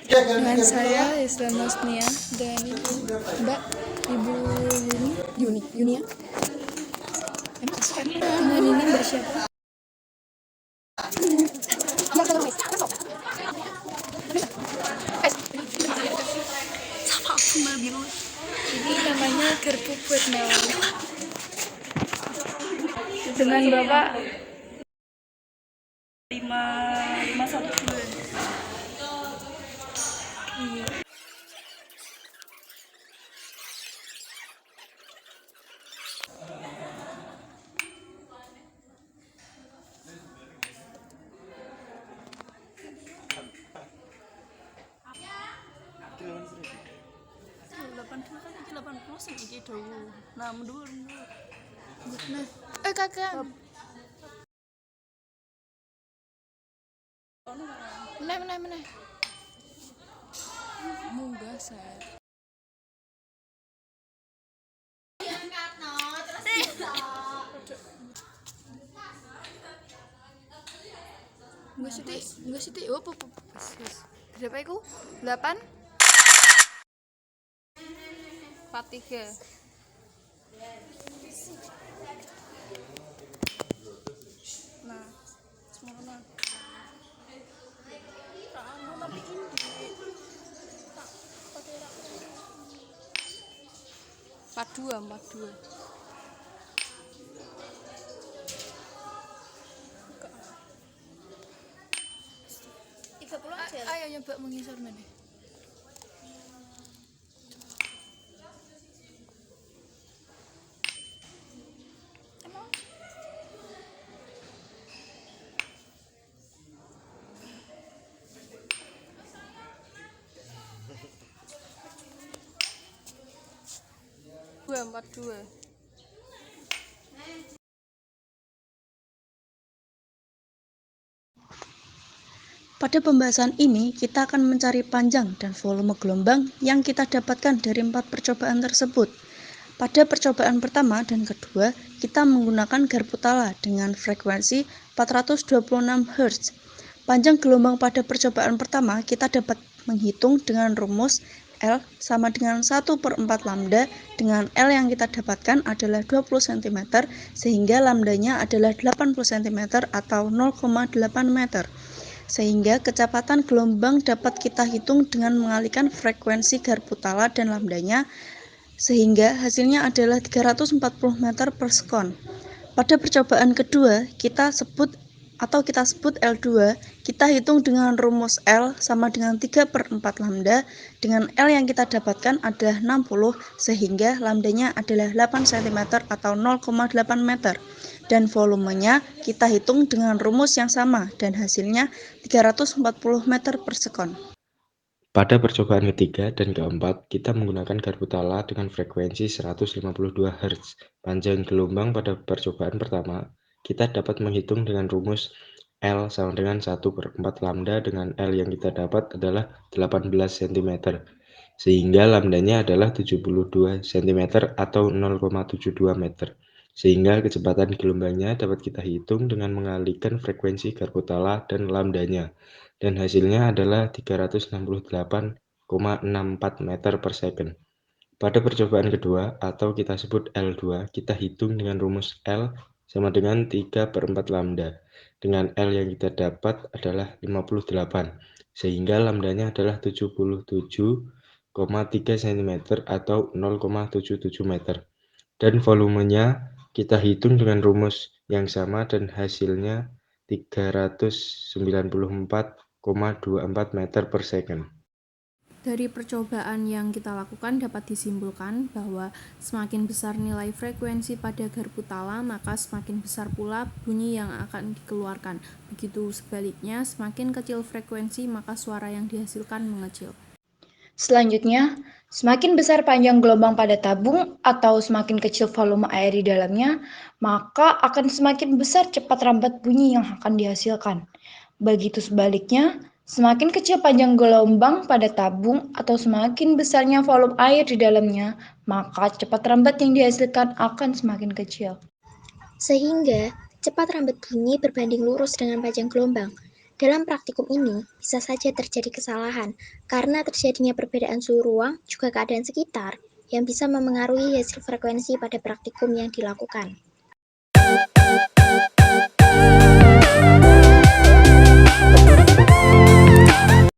Dengan saya Islam Nosnia, dengan Ibu Mbak Ibu Yunia. Dengan ini Mbak siapa? Ini namanya garpu buat melon. Dengan Bapak 512. Nah, mundur. Nah, kakak. Meneh. Munggah saya. Enggak sithik. Oh, berapa iku? 8 43. Nah, semono. 42. Ayo nyoba mengisor mana? Dua 42. Pada pembahasan ini, kita akan mencari panjang dan volume gelombang yang kita dapatkan dari 4 percobaan tersebut. Pada percobaan pertama dan kedua, kita menggunakan garpu tala dengan frekuensi 426 Hz. Panjang gelombang pada percobaan pertama kita dapat menghitung dengan rumus L sama dengan 1/4 lambda, dengan L yang kita dapatkan adalah 20 cm, sehingga lambdanya adalah 80 cm atau 0,8 meter. Sehingga kecepatan gelombang dapat kita hitung dengan mengalihkan frekuensi garpu tala dan lambdanya, sehingga hasilnya adalah 340 meter per sekon. Pada percobaan kedua, kita sebut L2, kita hitung dengan rumus L sama dengan 3/4 lambda, dengan L yang kita dapatkan adalah 60, sehingga lambdanya adalah 8 cm atau 0,8 meter. Dan volumenya kita hitung dengan rumus yang sama, dan hasilnya 340 meter per sekon. Pada percobaan ketiga dan keempat, kita menggunakan garpu tala dengan frekuensi 152 Hz. Panjang gelombang pada percobaan pertama, kita dapat menghitung dengan rumus L sama dengan 1/4 lambda, dengan L yang kita dapat adalah 18 cm, sehingga lambdanya adalah 72 cm atau 0,72 meter. Sehingga kecepatan gelombangnya dapat kita hitung dengan mengalihkan frekuensi garpu tala dan lambdanya, dan hasilnya adalah 368,64 meter per second. Pada percobaan kedua, atau kita sebut L2, kita hitung dengan rumus L sama dengan 3/4 lambda, dengan L yang kita dapat adalah 58, sehingga lambdanya adalah 77,3 cm atau 0,77 meter. Dan volumenya kita hitung dengan rumus yang sama, dan hasilnya 394,24 meter per second. Dari percobaan yang kita lakukan dapat disimpulkan bahwa semakin besar nilai frekuensi pada garpu tala, maka semakin besar pula bunyi yang akan dikeluarkan. Begitu sebaliknya, semakin kecil frekuensi, maka suara yang dihasilkan mengecil. Selanjutnya, semakin besar panjang gelombang pada tabung atau semakin kecil volume air di dalamnya, maka akan semakin besar cepat rambat bunyi yang akan dihasilkan. Begitu sebaliknya, semakin kecil panjang gelombang pada tabung atau semakin besarnya volume air di dalamnya, maka cepat rambat yang dihasilkan akan semakin kecil. Sehingga cepat rambat bunyi berbanding lurus dengan panjang gelombang. Dalam praktikum ini, bisa saja terjadi kesalahan karena terjadinya perbedaan suhu ruang juga keadaan sekitar yang bisa memengaruhi hasil frekuensi pada praktikum yang dilakukan.